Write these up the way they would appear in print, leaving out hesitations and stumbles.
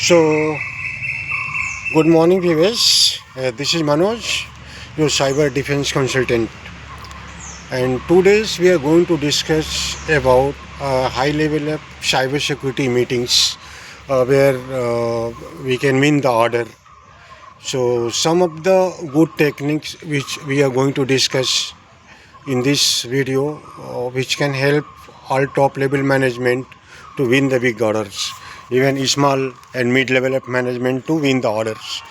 So, good morning, viewers. This is Manoj, your cyber defense consultant, and today we are going to discuss about high level of cyber security meetings where we can win the order. So, some of the good techniques which we are going to discuss in this video, which can help all top level management to win the big orders, even small and mid level of management to win the orders.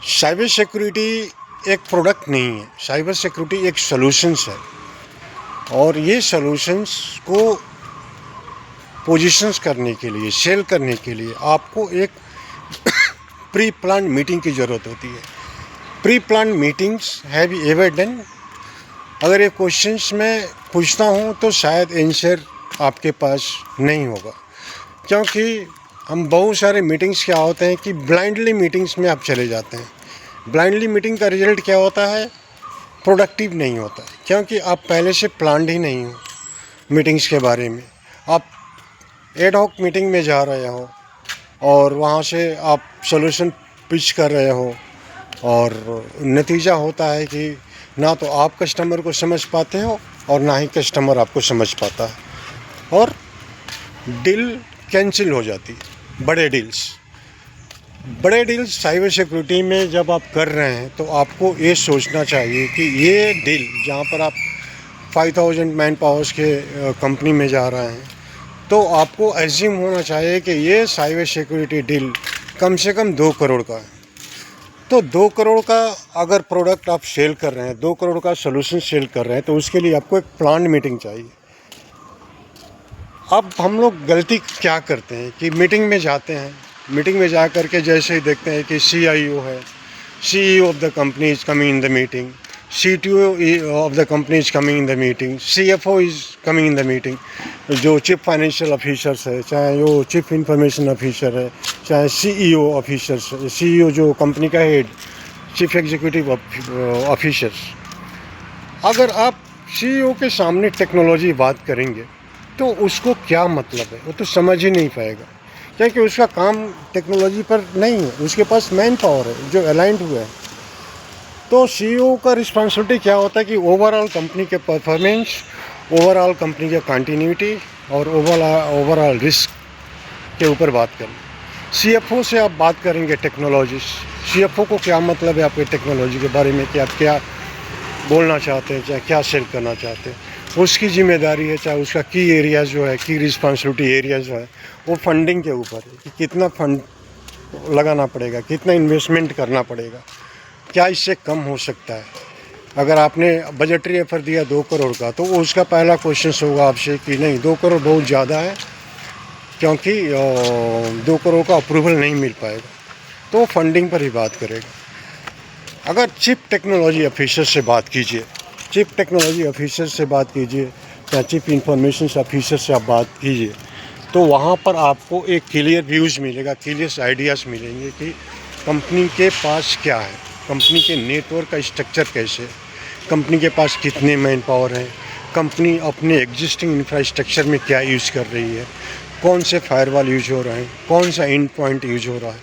Cyber security एक product नहीं है, cyber security एक solutions है, और ये solutions को positions करने के लिए, सेल करने के लिए आपको एक प्री प्लान मीटिंग की ज़रूरत होती है. Pre plan meetings have ever done? अगर ये क्वेश्चंस मैं पूछता हूँ तो शायद आंसर आपके पास नहीं होगा, क्योंकि हम बहुत सारे मीटिंग्स क्या होते हैं कि ब्लाइंडली मीटिंग्स में आप चले जाते हैं. ब्लाइंडली मीटिंग का रिजल्ट क्या होता है? प्रोडक्टिव नहीं होता, क्योंकि आप पहले से प्लान्ड ही नहीं हो मीटिंग्स के बारे में. आप एड हॉक मीटिंग में जा रहे हो और वहाँ से आप सॉल्यूशन पिच कर रहे हो, और नतीजा होता है कि ना तो आप कस्टमर को समझ पाते हो और ना ही कस्टमर आपको समझ पाता है, और डील कैंसिल हो जाती है. बड़े डील्स साइबर सिक्योरिटी में जब आप कर रहे हैं तो आपको ये सोचना चाहिए कि ये डील जहाँ पर आप 5000 मैन पावर्स के कंपनी में जा रहे हैं, तो आपको एज्यूम होना चाहिए कि ये साइबर सिक्योरिटी डील कम से कम 2 करोड़ का है. तो 2 करोड़ का अगर प्रोडक्ट आप सेल कर रहे हैं, 2 करोड़ का सोल्यूशन सेल कर रहे हैं, तो उसके लिए आपको एक प्लान मीटिंग चाहिए. अब हम लोग गलती क्या करते हैं कि मीटिंग में जाते हैं, मीटिंग में जा कर के जैसे ही देखते हैं कि CIO है, CEO of the company is coming in the meeting, CTO of the company is coming in the meeting, CFO is coming in the meeting. जो चीफ फाइनेंशियल ऑफिसर्स है, चाहे वो चीफ इंफॉर्मेशन ऑफिसर है, चाहे CEO officers, CEO जो company का head, chief executive officers. अगर आप CEO के सामने टेक्नोलॉजी बात करेंगे तो उसको क्या मतलब है, वो तो समझ ही नहीं पाएगा, क्योंकि उसका काम टेक्नोलॉजी पर नहीं है, उसके पास मैन पावर है जो अलाइंड हुआ है. तो CEO का रिस्पॉन्सिबिलिटी क्या होता है कि ओवरऑल कंपनी के परफॉर्मेंस, ओवरऑल कंपनी के कंटिन्यूटी और ओवरऑल रिस्क के ऊपर बात करना. CFO से आप बात करेंगे टेक्नोलॉजिस्ट, CFO को क्या मतलब है आपके टेक्नोलॉजी के बारे में कि आप क्या बोलना चाहते हैं, चाहे क्या सेल करना चाहते हैं, उसकी जिम्मेदारी है. चाहे उसका की एरियाज जो है, की रिस्पॉन्सिबिलिटी एरियाज जो है, वो फंडिंग के ऊपर है कि कितना फंड लगाना पड़ेगा, कितना इन्वेस्टमेंट करना पड़ेगा, क्या इससे कम हो सकता है. अगर आपने बजटरी ऑफर दिया 2 करोड़ का, तो उसका पहला क्वेश्चन होगा आपसे कि नहीं, 2 करोड़ बहुत ज़्यादा है, क्योंकि 2 करोड़ का अप्रूवल नहीं मिल पाएगा, तो फंडिंग पर ही बात करेगा. अगर चीफ टेक्नोलॉजी ऑफिसर से बात कीजिए, चीफ टेक्नोलॉजी ऑफिसर से बात कीजिए या चीफ इंफॉर्मेशन ऑफिसर से आप बात कीजिए, तो वहाँ पर आपको एक क्लियर व्यूज़ मिलेगा, क्लियर आइडियाज़ मिलेंगे कि कंपनी के पास क्या है, कंपनी के नेटवर्क का स्ट्रक्चर कैसे है, कंपनी के पास कितने मैन पावर हैं, कंपनी अपने एग्जिस्टिंग इंफ्रास्ट्रक्चर में क्या यूज़ कर रही है, कौन से फायरवॉल यूज हो रहे हैं, कौन सा एंड पॉइंट यूज हो रहा है,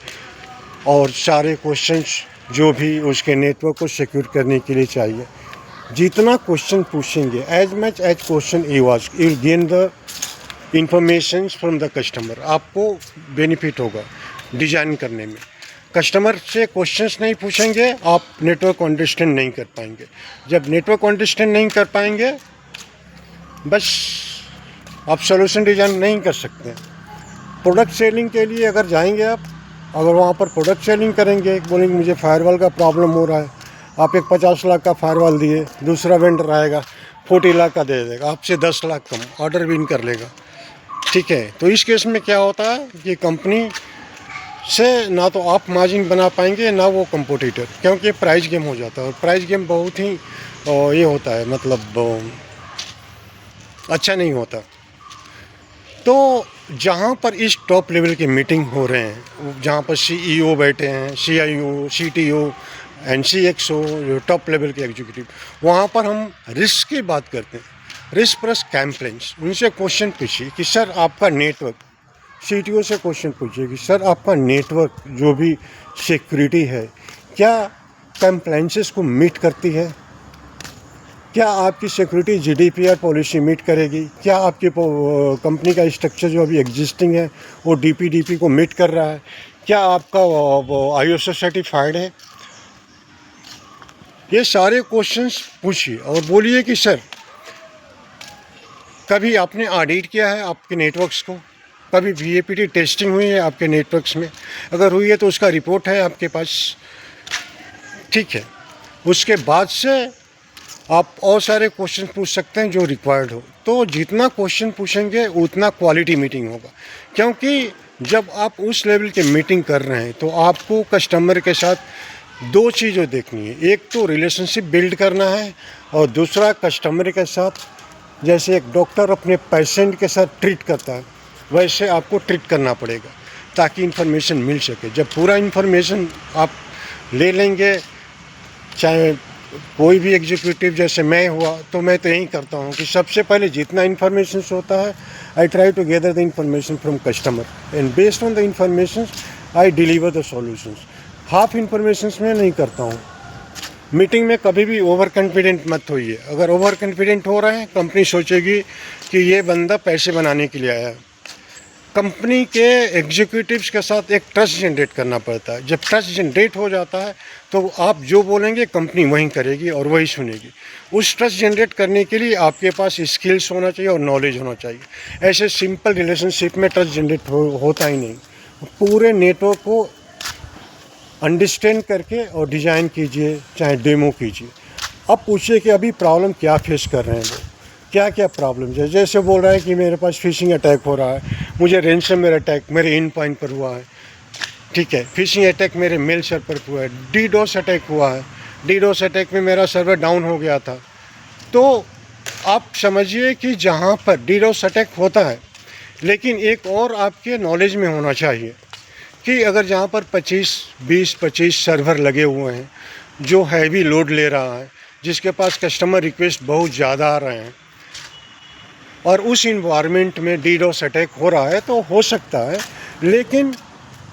और सारे क्वेश्चंस जो भी उसके नेटवर्क को सिक्योर करने के लिए चाहिए. जितना क्वेश्चन पूछेंगे, as much as question you ask, you gain the information from the customer. आपको बेनिफिट होगा डिज़ाइन करने में. कस्टमर से क्वेश्चंस नहीं पूछेंगे, आप नेटवर्क को अंडरस्टैंड नहीं कर पाएंगे. जब नेटवर्क को अंडरस्टैंड नहीं कर पाएंगे, बस आप सोल्यूशन डिज़ाइन नहीं कर सकते. प्रोडक्ट सेलिंग के लिए अगर जाएंगे आप, अगर वहाँ पर प्रोडक्ट सेलिंग करेंगे, बोलेंगे मुझे फायरवॉल का प्रॉब्लम हो रहा है, आप एक 50 लाख का फायरवॉल दिए, दूसरा वेंडर आएगा 40 लाख का दे देगा, आपसे 10 लाख कम, ऑर्डर विन कर लेगा. ठीक है, तो इस केस में क्या होता है कि कंपनी से ना तो आप मार्जिन बना पाएंगे, ना वो कंपटीटर, क्योंकि प्राइस गेम हो जाता है, और प्राइस गेम बहुत ही ये होता है, मतलब अच्छा नहीं होता. तो जहाँ पर इस टॉप लेवल की मीटिंग हो रहे हैं, जहाँ पर CEO बैठे हैं, CIO, CTO एंड CXO, जो टॉप लेवल के एग्जीक्यूटिव, वहाँ पर हम रिस्क की बात करते हैं, रिस्क प्लस कंप्लेंट्स. उनसे क्वेश्चन पूछिए कि सर आपका नेटवर्क सीटीओ से क्वेश्चन पूछिए कि सर आपका नेटवर्क जो भी सिक्योरिटी है क्या कंप्लायंसेस को मीट करती है, क्या आपकी सिक्योरिटी जीडीपीआर पॉलिसी मीट करेगी, क्या आपकी कंपनी का स्ट्रक्चर जो अभी एग्जिस्टिंग है वो डीपीडीपी को मीट कर रहा है, क्या आपका आईएसओ सर्टिफाइड है। ये सारे क्वेश्चंस पूछिए और बोलिए कि सर कभी आपने ऑडिट किया है आपके नेटवर्क्स को, कभी वीएपीटी टेस्टिंग हुई है आपके नेटवर्क्स में, अगर हुई है तो उसका रिपोर्ट है आपके पास, ठीक है। उसके बाद से आप और सारे क्वेश्चन पूछ सकते हैं जो रिक्वायर्ड हो। तो जितना क्वेश्चन पूछेंगे उतना क्वालिटी मीटिंग होगा, क्योंकि जब आप उस लेवल की मीटिंग कर रहे हैं तो आपको कस्टमर के साथ दो चीज़ें देखनी है, एक तो रिलेशनशिप बिल्ड करना है और दूसरा कस्टमर के साथ जैसे एक डॉक्टर अपने पेशेंट के साथ ट्रीट करता है वैसे आपको ट्रीट करना पड़ेगा ताकि इन्फॉर्मेशन मिल सके। जब पूरा इन्फॉर्मेशन आप ले लेंगे, चाहे कोई भी एग्जीक्यूटिव जैसे मैं हुआ तो मैं तो यही करता हूँ कि सबसे पहले जितना इन्फॉर्मेशन होता है I try to gather the information from customer and based on the information I deliver the solutions. Half information में नहीं करता हूँ। मीटिंग में कभी भी ओवर कॉन्फिडेंट मत होइए। अगर ओवर कॉन्फिडेंट हो रहे हैं कंपनी सोचेगी कि ये बंदा पैसे बनाने के लिए आया है। कंपनी के एग्जीक्यूटिव्स के साथ एक ट्रस्ट जनरेट करना पड़ता है। जब ट्रस्ट जनरेट हो जाता है तो आप जो बोलेंगे कंपनी वही करेगी और वही सुनेगी। उस ट्रस्ट जनरेट करने के लिए आपके पास स्किल्स होना चाहिए और नॉलेज होना चाहिए। ऐसे सिंपल रिलेशनशिप में ट्रस्ट जनरेट होता ही नहीं। पूरे नेटवर्क को अंडरस्टैंड करके और डिज़ाइन कीजिए, चाहे डेमो कीजिए। अब पूछिए कि अभी प्रॉब्लम क्या फेस कर रहे हैं वो, क्या क्या प्रॉब्लम है। जैसे बोल रहा है कि मेरे पास फिशिंग अटैक हो रहा है, मुझे रैनसमवेयर अटैक मेरे इन पॉइंट पर हुआ है, ठीक है। फिशिंग अटैक मेरे मेल सर्वर पर हुआ है, डीडोस अटैक हुआ है, डीडोस अटैक में मेरा सर्वर डाउन हो गया था। तो आप समझिए कि जहाँ पर डीडोस अटैक होता है, लेकिन एक और आपके नॉलेज में होना चाहिए कि अगर जहाँ पर 20-25 सर्वर लगे हुए हैं जो हैवी लोड ले रहा है, जिसके पास कस्टमर रिक्वेस्ट बहुत ज़्यादा आ रहे हैं और उस इन्वायरमेंट में डीडोस अटैक हो रहा है तो हो सकता है। लेकिन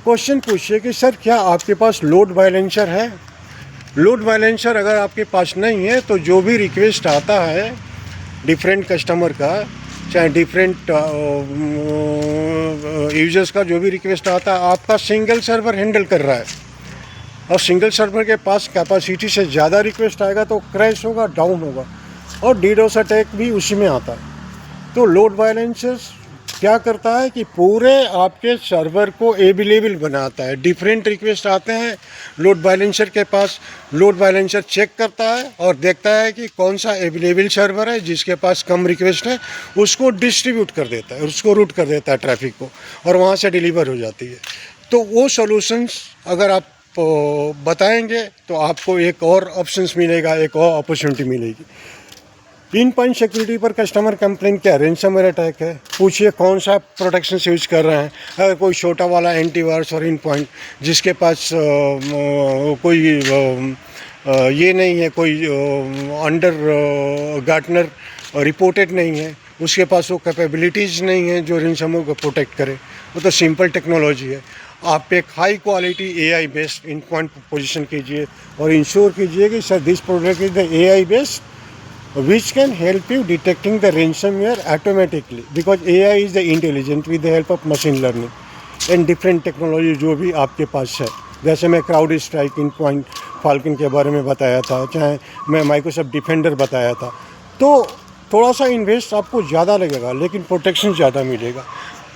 क्वेश्चन पूछिए कि सर क्या आपके पास लोड बैलेंसर है। लोड बैलेंसर अगर आपके पास नहीं है तो जो भी रिक्वेस्ट आता है डिफरेंट कस्टमर का, चाहे डिफरेंट यूजर्स का जो भी रिक्वेस्ट आता है, आपका सिंगल सर्वर हैंडल कर रहा है और सिंगल सर्वर के पास कैपेसिटी से ज़्यादा रिक्वेस्ट आएगा तो क्रैश होगा, डाउन होगा और डीडोस अटैक भी उसी में आता है। तो लोड बैलेंसर क्या करता है कि पूरे आपके सर्वर को अवेलेबल बनाता है। डिफरेंट रिक्वेस्ट आते हैं लोड बैलेंसर के पास, लोड बैलेंसर चेक करता है और देखता है कि कौन सा अवेलेबल सर्वर है जिसके पास कम रिक्वेस्ट है, उसको डिस्ट्रीब्यूट कर देता है, उसको रूट कर देता है ट्रैफिक को और वहाँ से डिलीवर हो जाती है। तो वो सॉल्यूशंस अगर आप बताएंगे तो आपको एक और ऑप्शंस मिलेगा, एक और अपॉर्चुनिटी मिलेगी। इन पॉइंट सिक्योरिटी पर कस्टमर कंप्लेंट क्या रैनसमवेयर अटैक है, पूछिए कौन सा प्रोटेक्शन यूज कर रहे हैं। अगर कोई छोटा वाला एंटीवायरस और इन पॉइंट जिसके पास कोई ये नहीं है, कोई अंडर गार्टनर रिपोर्टेड नहीं है, उसके पास वो कैपेबिलिटीज़ नहीं है जो रैनसमवेयर को प्रोटेक्ट करे, वो तो सिंपल टेक्नोलॉजी है। आप एक high quality AI based in point position कीजिए और इंश्योर कीजिए कि sir this product is the AI based which can help you detecting the ransomware automatically because AI is the intelligent with the help of machine learning and different technology जो भी आपके पास है। जैसे मैं क्राउड स्ट्राइक, इन point, falcon के बारे में बताया था, चाहे मैं माइक्रोसॉफ्ट डिफेंडर बताया था। तो थोड़ा सा इन्वेस्ट आपको ज़्यादा लगेगा लेकिन प्रोटेक्शन ज़्यादा मिलेगा।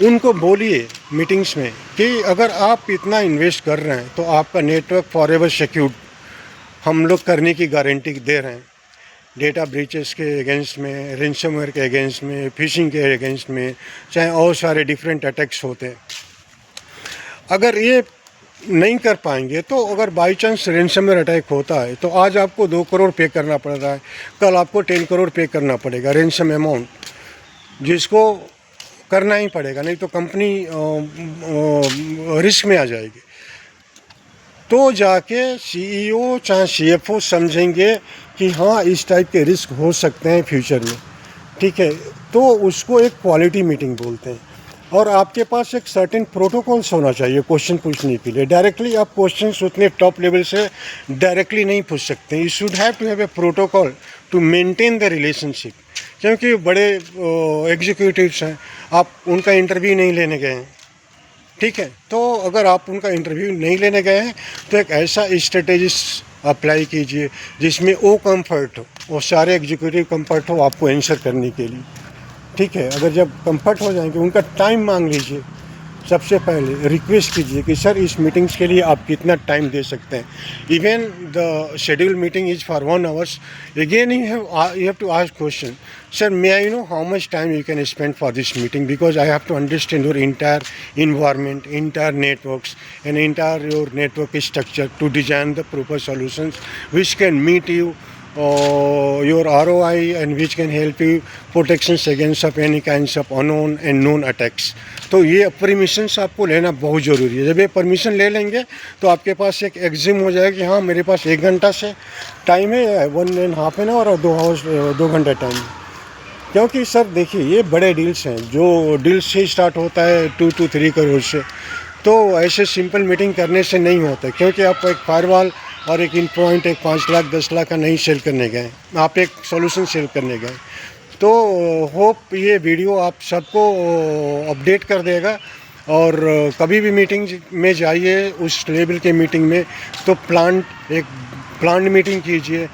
उनको बोलिए मीटिंग्स में कि अगर आप इतना इन्वेस्ट कर रहे हैं तो आपका नेटवर्क फॉरएवर सिक्योर्ड हम लोग करने की गारंटी दे रहे हैं। डेटा ब्रीचेस के अगेंस्ट में, रैनसमवेयर के अगेंस्ट में, फिशिंग के अगेंस्ट में, चाहे और सारे डिफरेंट अटैक्स होते हैं। अगर ये नहीं कर पाएंगे तो अगर बाई चांस रैनसमवेयर अटैक होता है तो आज आपको 2 करोड़ पे करना पड़ रहा है, कल आपको 10 करोड़ पे करना पड़ेगा रैनसम अमाउंट, जिसको करना ही पड़ेगा, नहीं तो कंपनी रिस्क में आ जाएगी। तो जाके CEO चाहे CFO समझेंगे कि हाँ इस टाइप के रिस्क हो सकते हैं फ्यूचर में, ठीक है। तो उसको एक क्वालिटी मीटिंग बोलते हैं। और आपके पास एक सर्टेन प्रोटोकॉल्स होना चाहिए क्वेश्चन पूछने के लिए। डायरेक्टली आप क्वेश्चंस उतने टॉप लेवल से डायरेक्टली नहीं पूछ सकते। You should have to have a protocol to maintain the relationship, क्योंकि बड़े एग्जीक्यूटिव्स हैं, आप उनका इंटरव्यू नहीं लेने गए हैं, ठीक है। तो अगर आप उनका इंटरव्यू नहीं लेने गए हैं तो एक ऐसा स्ट्रेटेजिस अप्लाई कीजिए जिसमें वो कंफर्ट हो, वो सारे एग्जीक्यूटिव कंफर्ट हो आपको आंसर करने के लिए, ठीक है। अगर जब कंफर्ट हो जाएंगे उनका टाइम मांग लीजिए। सबसे पहले रिक्वेस्ट कीजिए कि सर इस मीटिंग्स के लिए आप कितना टाइम दे सकते हैं। Even the schedule meeting is for 1 hours, again you have to ask question, sir may I know how much time you can spend for this meeting, because I have to understand your entire environment, entire networks and entire your network structure to design the proper solutions which can meet you your ROI and which can help you protections against of any kinds of unknown and known attacks। तो ये permissions आपको लेना बहुत ज़रूरी है। जब ये permission ले लेंगे तो आपके पास एक एग्जिम हो जाएगा कि हाँ मेरे पास 1 घंटा से टाइम है, 1.5 आवर और 2 घंटे टाइम है। क्योंकि सर देखिए ये बड़े डील्स हैं, जो डील से स्टार्ट होता है 2 to 3 करोड़ से, तो ऐसे सिंपल मीटिंग करने से नहीं होता। क्योंकि आप एक फायरवॉल और एक इन पॉइंट एक 5 लाख 10 लाख का नहीं सेल करने गए, आप एक सॉल्यूशन सेल करने गए। तो होप ये वीडियो आप सबको अपडेट कर देगा। और कभी भी मीटिंग में जाइए उस लेवल के मीटिंग में तो एक प्लान मीटिंग कीजिए,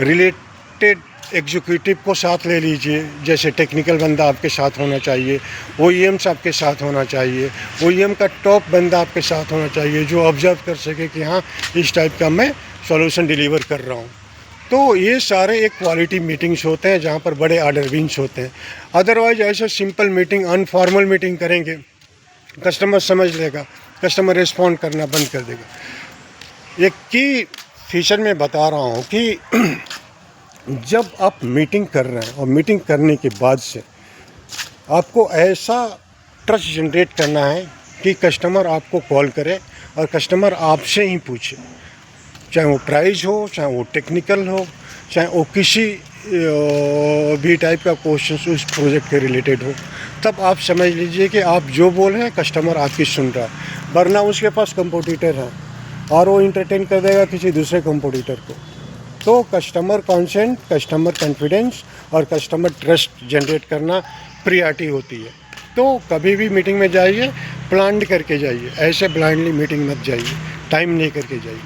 रिलेटेड एग्जीक्यूटिव को साथ ले लीजिए। जैसे टेक्निकल बंदा आपके साथ होना चाहिए, OEMs आपके साथ होना चाहिए, OEM का टॉप बंदा आपके साथ होना चाहिए जो ऑब्जर्व कर सके कि हाँ इस टाइप का मैं सॉल्यूशन डिलीवर कर रहा हूँ। तो ये सारे एक क्वालिटी मीटिंग्स होते हैं जहाँ पर बड़े ऑर्डर विंस होते हैं। अदरवाइज ऐसे सिंपल मीटिंग, अनफॉर्मल मीटिंग करेंगे, कस्टमर समझ लेगा, कस्टमर रिस्पॉन्ड करना बंद कर देगा। एक की फीचर में बता रहा हूँ कि जब आप मीटिंग कर रहे हैं और मीटिंग करने के बाद से आपको ऐसा ट्रस्ट जनरेट करना है कि कस्टमर आपको कॉल करे और कस्टमर आपसे ही पूछे, चाहे वो प्राइस हो, चाहे वो टेक्निकल हो, चाहे वो किसी भी टाइप का क्वेश्चन उस प्रोजेक्ट के रिलेटेड हो। तब आप समझ लीजिए कि आप जो बोल रहे हैं कस्टमर आपकी सुन रहा है, वरना उसके पास कंपटीटर है और वो इंटरटेन कर देगा किसी दूसरे कंपटीटर को। तो कस्टमर कॉन्सेंट, कस्टमर कॉन्फिडेंस और कस्टमर ट्रस्ट जनरेट करना प्रियॉरिटी होती है। तो कभी भी मीटिंग में जाइए प्लान करके जाइए, ऐसे ब्लाइंडली मीटिंग मत जाइए, टाइम नहीं करके जाइए।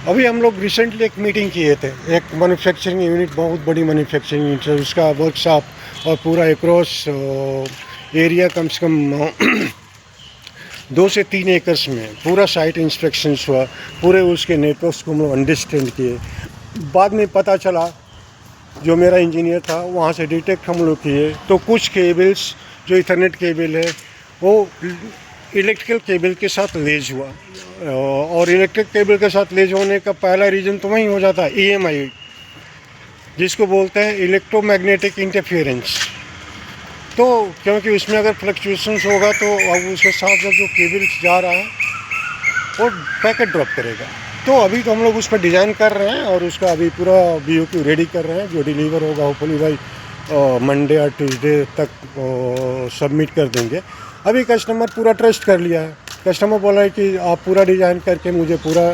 अभी हम लोग रिसेंटली एक मीटिंग किए थे, एक मैन्युफैक्चरिंग यूनिट, बहुत बड़ी मैन्युफैक्चरिंग यूनिट है, उसका वर्कशॉप और पूरा एक्रॉस एरिया कम से कम 2 से 3 एकर्स में पूरा साइट इंस्पेक्शंस हुआ, पूरे उसके नेटवर्क्स को हम लोग अंडरस्टैंड किए। बाद में पता चला, जो मेरा इंजीनियर था वहाँ से डिटेक्ट हम लोग किए, तो कुछ केबल्स जो इथरनेट केबल है वो इलेक्ट्रिकल केबल के साथ लेज हुआ। और इलेक्ट्रिक केबल के साथ लेज होने का पहला रीज़न तो वही हो जाता है EMI, जिसको बोलते हैं इलेक्ट्रोमैग्नेटिक इंटरफेरेंस। तो क्योंकि उसमें अगर फ्लक्चुएशंस होगा तो अब उसके साथ साथ जो केबल जा रहा है वो पैकेट ड्रॉप करेगा। तो अभी तो हम लोग उस पर डिज़ाइन कर रहे हैं और उसका अभी पूरा BOQ रेडी कर रहे हैं, जो डिलीवर होगा होपफुली भाई मंडे और ट्यूसडे तक सबमिट कर देंगे। अभी कस्टमर पूरा ट्रस्ट कर लिया है, कस्टमर बोला है कि आप पूरा डिज़ाइन करके मुझे पूरा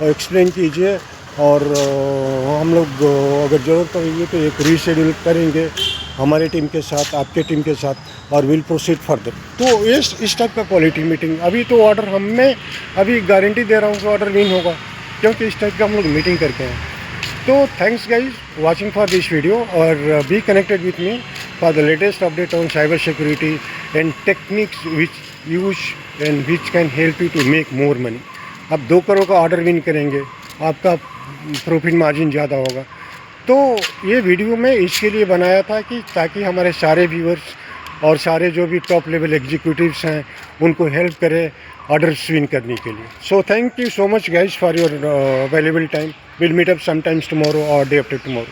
एक्सप्लेन कीजिए और हम लोग अगर ज़रूरत पड़ेगी तो एक रीशेड्यूल करेंगे हमारे टीम के साथ, आपके टीम के साथ, और विल प्रोसीड फर्दर। तो इस टाइप का क्वालिटी मीटिंग। अभी तो ऑर्डर मैं अभी गारंटी दे रहा हूँ कि ऑर्डर विन होगा, क्योंकि इस टाइप का हम लोग मीटिंग करके हैं। तो thanks guys watching for this video, और be connected with me for the latest update on cyber security and techniques which use and which can help you to make more money. अब 2 करोड़ का order win करेंगे, आपका profit margin ज़्यादा होगा। तो ये video मैं इसके लिए बनाया था कि ताकि हमारे सारे व्यूअर्स और सारे जो भी टॉप लेवल एग्जीक्यूटिव्स हैं उनको हेल्प करे ऑर्डर्स विन करने के लिए। So thank you so much guys for your valuable time. Will meet up sometimes tomorrow और डे आफ्टर टुमारो।